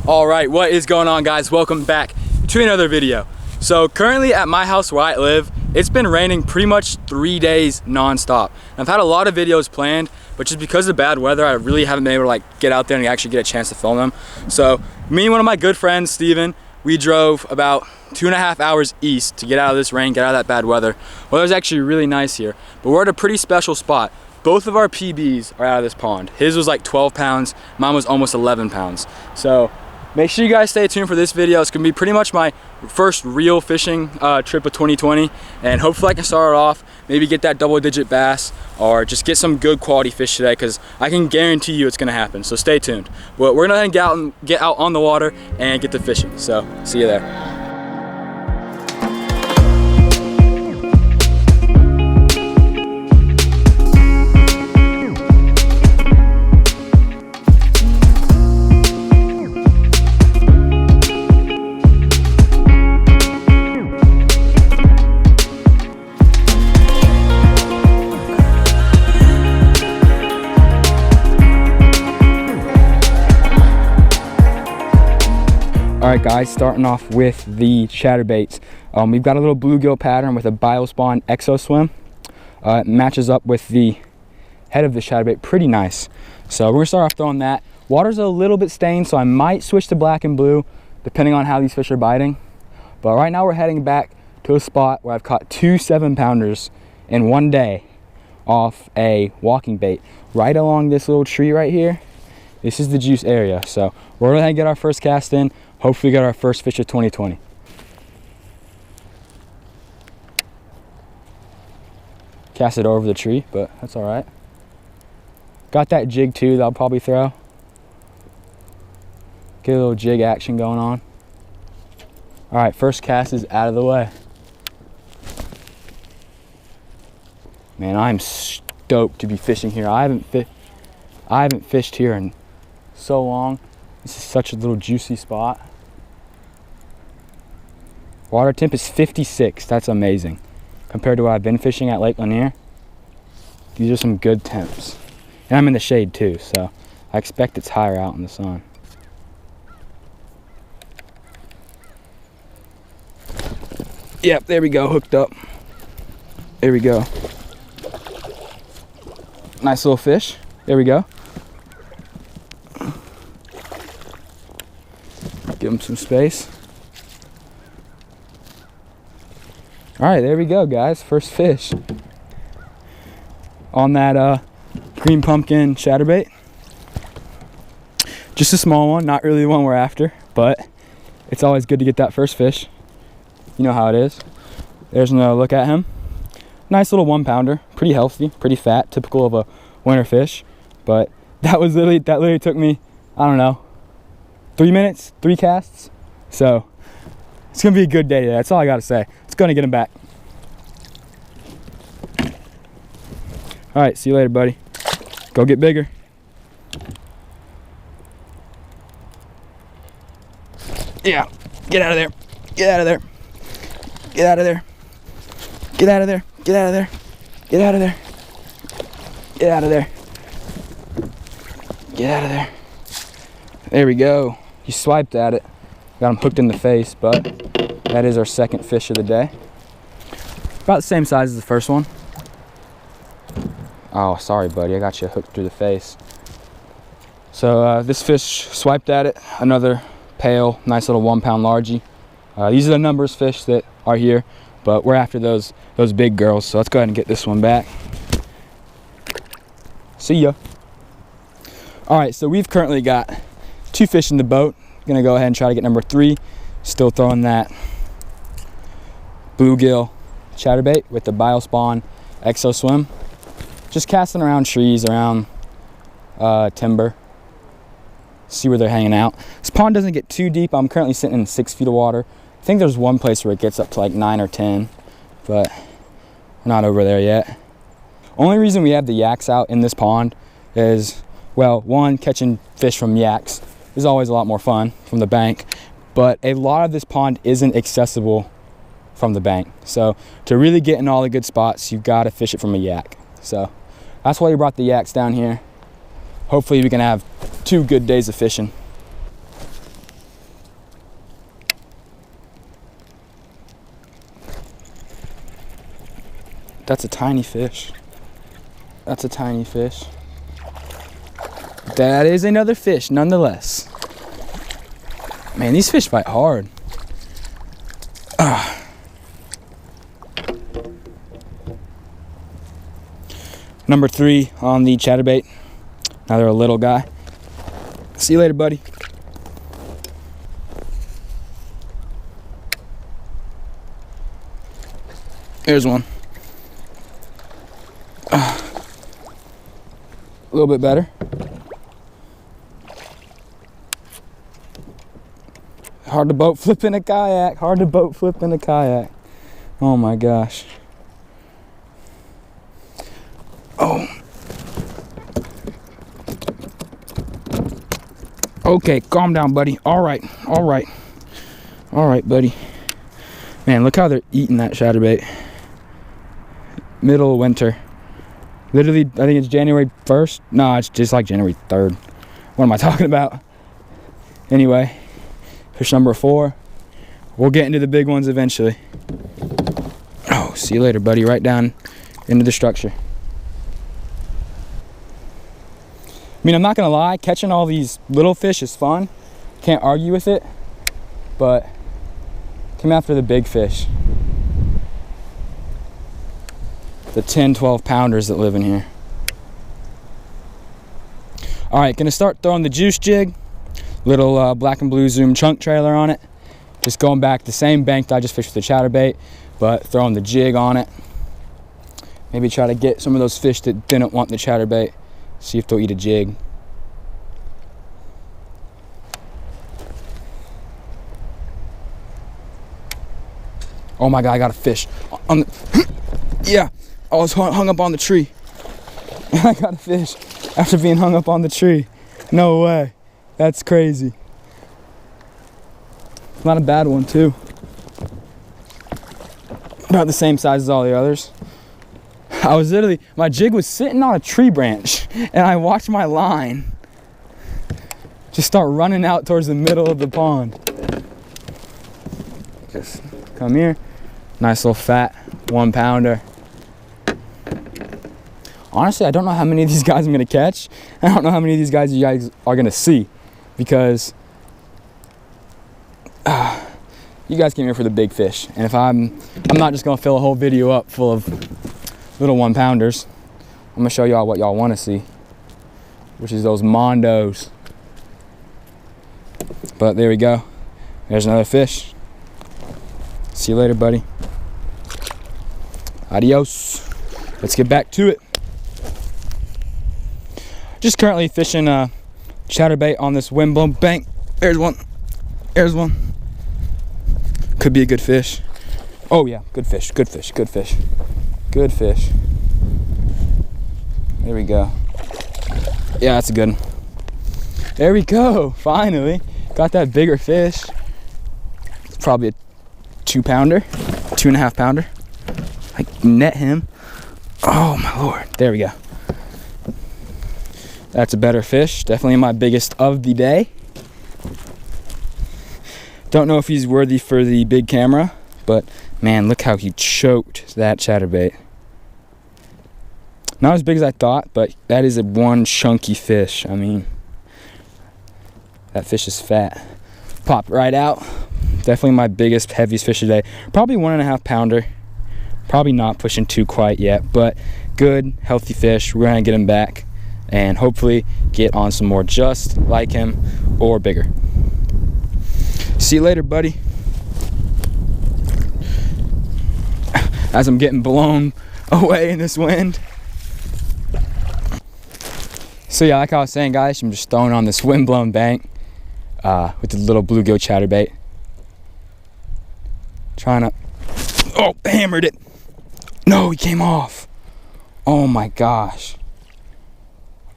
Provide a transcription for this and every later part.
All right, what is going on, guys? Welcome back to another video. So currently at my house where I live, it's been raining pretty much 3 days non-stop. I've had a lot of videos planned, but just because of bad weather, I really haven't been able to get out there and actually get a chance to film them. So me and one of my good friends, Steven, we drove about 2.5 hours east to get out of this rain, get out of that bad weather. Weather's actually really nice here, but we're at a pretty special spot. Both of our PBs are out of this pond. His was like 12 pounds, mine was almost 11 pounds. So make sure you guys stay tuned for this video. It's gonna be pretty much my first real fishing trip of 2020, and hopefully I can start it off, maybe get that double-digit bass, or just get some good quality fish today, because I can guarantee you it's gonna happen, so stay tuned. But we're gonna get out on the water and get to fishing, so see you there. Alright guys, starting off with the chatterbaits. We've got a little bluegill pattern with a Biospawn Exo Swim. It matches up with the head of the chatterbait pretty nice. So we're gonna start off throwing that. Water's a little bit stained, so I might switch to black and blue depending on how these fish are biting. But right now we're heading back to a spot where I've caught 2 7-pounders in one day off a walking bait right along this little tree right here. This is the juice area, so we're gonna get our first cast in, hopefully get our first fish of 2020. Cast it over the tree, but that's all right. Got that jig too that I'll probably throw. Get a little jig action going on. All right, first cast is out of the way. Man, I'm stoked to be fishing here. I haven't fished here in so long. This is such a little juicy spot. Water temp is 56. That's amazing. Compared to what I've been fishing at Lake Lanier, these are some good temps. And I'm in the shade too, so I expect it's higher out in the sun. Yep, there we go, hooked up. There we go. Nice little fish. There we go. Give him some space. All right, there we go, guys. First fish on that green pumpkin chatterbait. Just a small one, not really the one we're after, but it's always good to get that first fish. You know how it is. There's another look at him. Nice little 1-pounder, pretty healthy, pretty fat, typical of a winter fish. But that literally took me, I don't know, 3 minutes, 3 casts. So it's gonna be a good day today. That's all I gotta say. It's gonna get him back. All right, see you later, buddy. Go get bigger. Yeah, get out of there. Get out of there. Get out of there. Get out of there. Get out of there. Get out of there. Get out of there. Get out of there. There we go. He swiped at it. Got him hooked in the face, but that is our second fish of the day. About the same size as the first one. Oh, sorry, buddy. I got you hooked through the face. So this fish swiped at it. Another pale, nice little 1-pound largie. These are the numbers fish that are here, but we're after those big girls. So let's go ahead and get this one back. See ya. All right, so we've currently got 2 fish in the boat. Gonna go ahead and try to get number 3. Still throwing that bluegill chatterbait with the Biospawn Exo Swim. Just casting around trees, around timber. See where they're hanging out. This pond doesn't get too deep. I'm currently sitting in 6 feet of water. I think there's one place where it gets up to like 9 or 10, but we're not over there yet. Only reason we have the yaks out in this pond is, well, one, catching fish from yaks is always a lot more fun from the bank, but a lot of this pond isn't accessible from the bank. So to really get in all the good spots, you've got to fish it from a yak. So that's why we brought the yaks down here. Hopefully we can have 2 good days of fishing. That's a tiny fish. That's a tiny fish. That is another fish, nonetheless. Man, these fish bite hard. Number 3 on the chatterbait. Another little guy. See you later, buddy. Here's one. A little bit better. Hard to boat flip in a kayak. Hard to boat flip in a kayak. Oh my gosh. Oh. Okay, calm down, buddy. All right, buddy. Man, look how they're eating that chatterbait. Middle of winter. Literally, I think it's January 1st. No, it's just like January 3rd. What am I talking about? Anyway, fish number 4. We'll get into the big ones eventually. Oh, see you later, buddy. Right down into the structure. I mean, I'm not gonna lie, catching all these little fish is fun. Can't argue with it, but come after the big fish. The 10, 12 pounders that live in here. All right, gonna start throwing the juice jig. Little Black and Blue Zoom chunk trailer on it. Just going back the same bank that I just fished with the chatterbait, but throwing the jig on it. Maybe try to get some of those fish that didn't want the chatterbait. See if they'll eat a jig. Oh my God, I got a fish. On the yeah, I was hung up on the tree. I got a fish after being hung up on the tree. No way. That's crazy. Not a bad one too. About the same size as all the others. I was literally, my jig was sitting on a tree branch and I watched my line just start running out towards the middle of the pond. Just come here. Nice little fat 1 pounder. Honestly, I don't know how many of these guys I'm gonna catch. I don't know how many of these guys you guys are gonna see because you guys came here for the big fish. And if I'm not just gonna fill a whole video up full of little 1 pounders. I'm gonna show y'all what y'all wanna see, which is those mondos. But there we go. There's another fish. See you later, buddy. Adios. Let's get back to it. Just currently fishing chatterbait on this windblown bank. There's one. There's one. Could be a good fish. Oh yeah, good fish, good fish, good fish. Good fish. There we go. Yeah, that's a good one. There we go. Finally. Got that bigger fish. It's probably a 2 pounder, 2.5 pounder. I net him. Oh my Lord. There we go. That's a better fish. Definitely my biggest of the day. Don't know if he's worthy for the big camera, but man, look how he choked that chatterbait. Not as big as I thought, but that is one chunky fish. I mean, that fish is fat. Popped right out. Definitely my biggest, heaviest fish today. Probably 1.5 pounder. Probably not pushing 2 quite yet, but good, healthy fish. We're gonna get him back and hopefully get on some more just like him or bigger. See you later, buddy. As I'm getting blown away in this wind. So yeah, like I was saying, guys, I'm just throwing on this wind-blown bank with the little bluegill chatterbait. Trying to, oh, hammered it. No, he came off. Oh my gosh.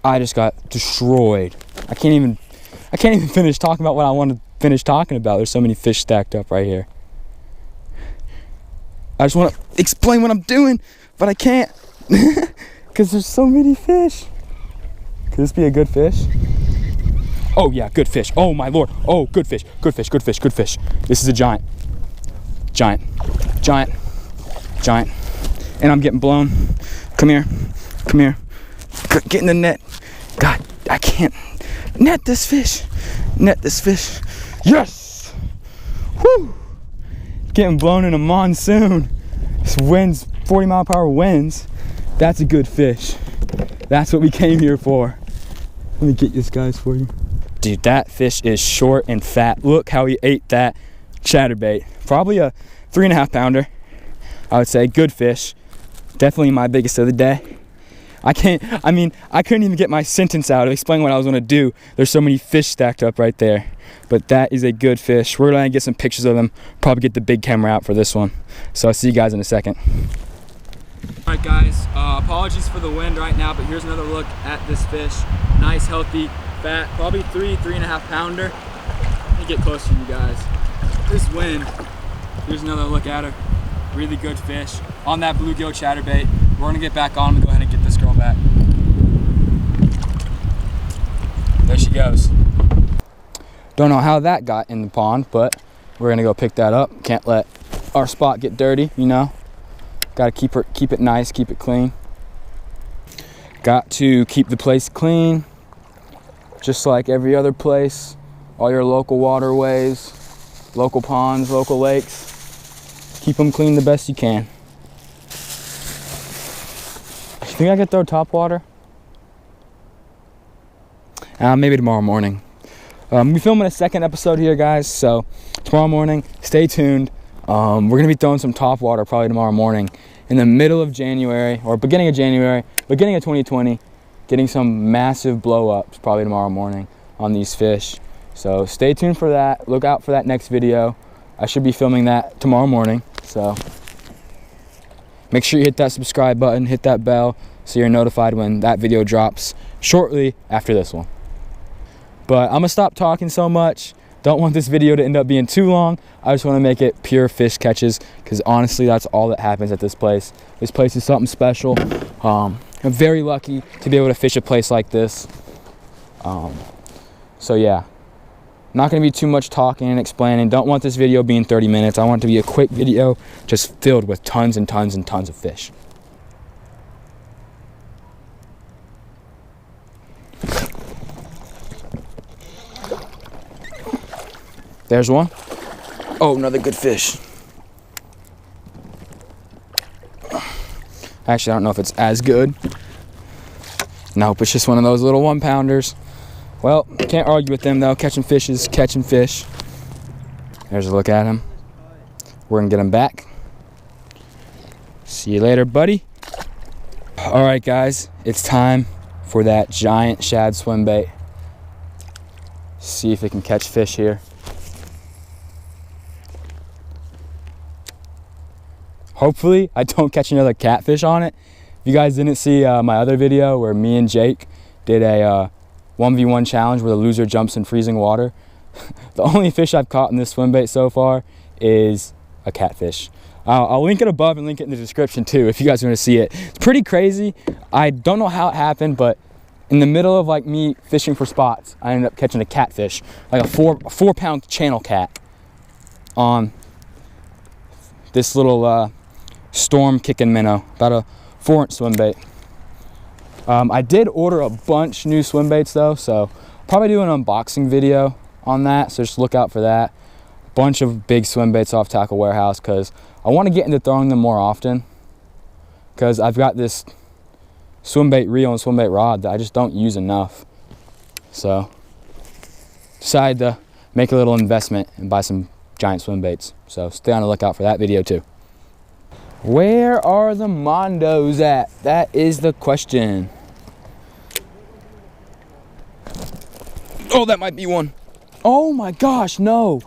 I just got destroyed. I can't even finish talking about what I want to finish talking about. There's so many fish stacked up right here. I just want to explain what I'm doing, but I can't because there's so many fish. Could this be a good fish? Oh yeah, good fish. Oh my Lord. Oh, good fish, good fish, good fish, good fish. This is a giant. Giant, giant, giant. and I'm getting blown. Come here, come here. Get in the net. God, I can't net this fish. Net this fish. Yes! Woo! Getting blown in a monsoon. This winds, 40-mile-per-hour winds. That's a good fish. That's what we came here for. Let me get this, guys, for you. Dude, that fish is short and fat. Look how he ate that chatterbait. Probably a 3.5 pounder, I would say. Good fish. Definitely my biggest of the day. I couldn't even get my sentence out of explaining what I was gonna do. There's so many fish stacked up right there. But that is a good fish. We're gonna get some pictures of them. Probably get the big camera out for this one. So I'll see you guys in a second. All right, guys, apologies for the wind right now, but here's another look at this fish. Nice, healthy, fat, probably 3.5 pounder. Let me get closer to you guys. This wind, here's another look at her. Really good fish on that bluegill chatterbait. We're gonna get back on and go ahead and get this girl back. There she goes. Don't know how that got in the pond, but we're gonna go pick that up. Can't let our spot get dirty, you know. Gotta keep it nice, keep it clean. Got to keep the place clean, just like every other place. All your local waterways, local ponds, local lakes. Keep them clean the best you can. You think I could throw top water? Maybe tomorrow morning. We're filming a second episode here, guys, so tomorrow morning, stay tuned. We're gonna be throwing some top water probably tomorrow morning in the middle of January, or beginning of January, beginning of 2020, getting some massive blow-ups probably tomorrow morning on these fish. So stay tuned for that. Look out for that next video. I should be filming that tomorrow morning, so make sure you hit that subscribe button, hit that bell, so you're notified when that video drops shortly after this one. But I'm gonna stop talking so much. Don't want this video to end up being too long. I just want to make it pure fish catches, because honestly, that's all that happens at this place. This place is something special. I'm very lucky to be able to fish a place like this. So yeah, not gonna be too much talking and explaining. Don't want this video being 30 minutes. I want it to be a quick video, just filled with tons and tons and tons of fish. There's one. Oh, another good fish. Actually, I don't know if it's as good. Nope, it's just one of those little 1-pounders. Well, can't argue with them though. Catching fish is catching fish. There's a look at him. We're gonna get him back. See you later, buddy. All right, guys, it's time for that giant shad swim bait. See if it can catch fish here. Hopefully, I don't catch another catfish on it. If you guys didn't see my other video where me and Jake did a 1v1 challenge where the loser jumps in freezing water, the only fish I've caught in this swim bait so far is a catfish. I'll link it above and link it in the description too if you guys want to see it. It's pretty crazy. I don't know how it happened, but in the middle of like me fishing for spots, I ended up catching a catfish, like a 4-pound channel cat on this little storm kicking minnow, about a 4-inch swim bait. I did order a bunch new swim baits though, so probably do an unboxing video on that, so just look out for that. Bunch of big swim baits off Tackle Warehouse, because I want to get into throwing them more often, because I've got this swim bait reel and swim bait rod that I just don't use enough. So decided to make a little investment and buy some giant swim baits, so stay on the lookout for that video too. Where are the Mondos at? That is the question. Oh, that might be one. Oh my gosh, no.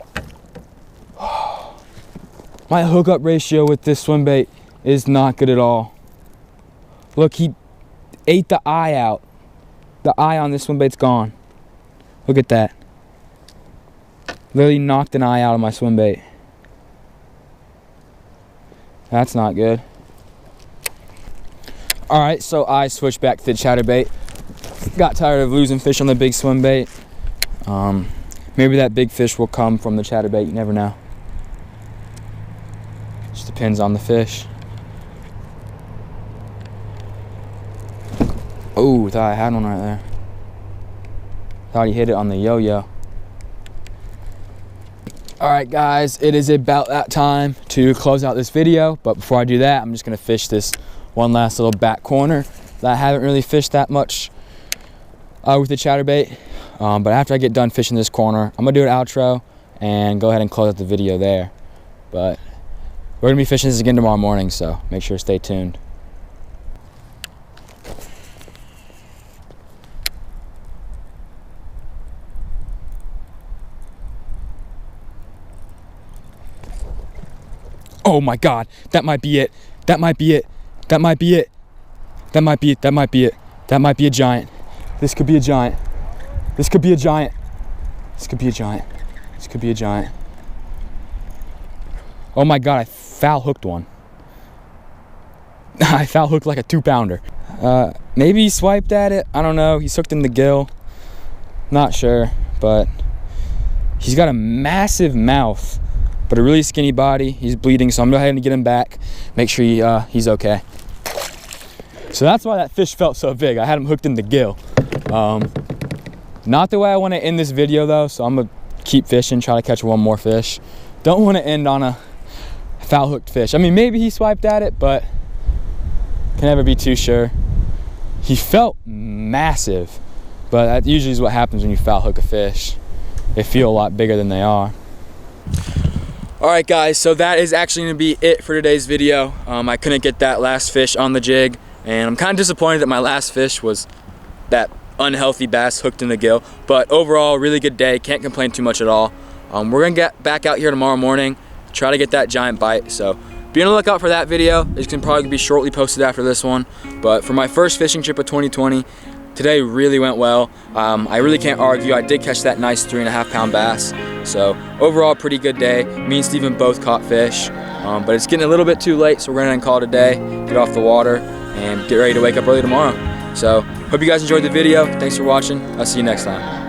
My hookup ratio with this swim bait is not good at all. Look, he ate the eye out. The eye on this swim bait's gone. Look at that. Literally knocked an eye out of my swim bait. That's not good. All right, so I switched back to the chatterbait. Got tired of losing fish on the big swim bait. Maybe that big fish will come from the chatterbait, you never know. Just depends on the fish. Oh, thought I had one right there. Thought he hit it on the yo-yo. All right, guys, it is about that time to close out this video. But before I do that, I'm just gonna fish this one last little back corner that I haven't really fished that much with the chatterbait. But after I get done fishing this corner, I'm gonna do an outro and go ahead and close out the video there. But we're gonna be fishing this again tomorrow morning, so make sure to stay tuned. Oh my God, that might be it. That might be it. That might be it. That might be it. That might be it. That might be a giant. This could be a giant. This could be a giant. This could be a giant. This could be a giant. Oh my God, I foul hooked one. I foul hooked like a 2-pounder. Maybe he swiped at it. I don't know. He's hooked in the gill. Not sure, but he's got a massive mouth, but a really skinny body. He's bleeding, so I'm gonna go ahead and get him back. Make sure he's okay. So that's why that fish felt so big. I had him hooked in the gill. Not the way I want to end this video though, so I'm gonna keep fishing, try to catch one more fish. Don't want to end on a foul hooked fish. I mean, maybe he swiped at it, but can never be too sure. He felt massive, but that usually is what happens when you foul hook a fish. They feel a lot bigger than they are. All right, guys, so that is actually gonna be it for today's video. I couldn't get that last fish on the jig, and I'm kind of disappointed that my last fish was that unhealthy bass hooked in the gill. But overall, really good day. Can't complain too much at all. We're gonna get back out here tomorrow morning, try to get that giant bite. So be on the lookout for that video. It's gonna probably be shortly posted after this one. But for my first fishing trip of 2020, today really went well. I really can't argue. I did catch that nice 3.5-pound bass. So overall, pretty good day. Me and Steven both caught fish, but it's getting a little bit too late, so we're gonna call it a day, get off the water, and get ready to wake up early tomorrow. So hope you guys enjoyed the video. Thanks for watching. I'll see you next time.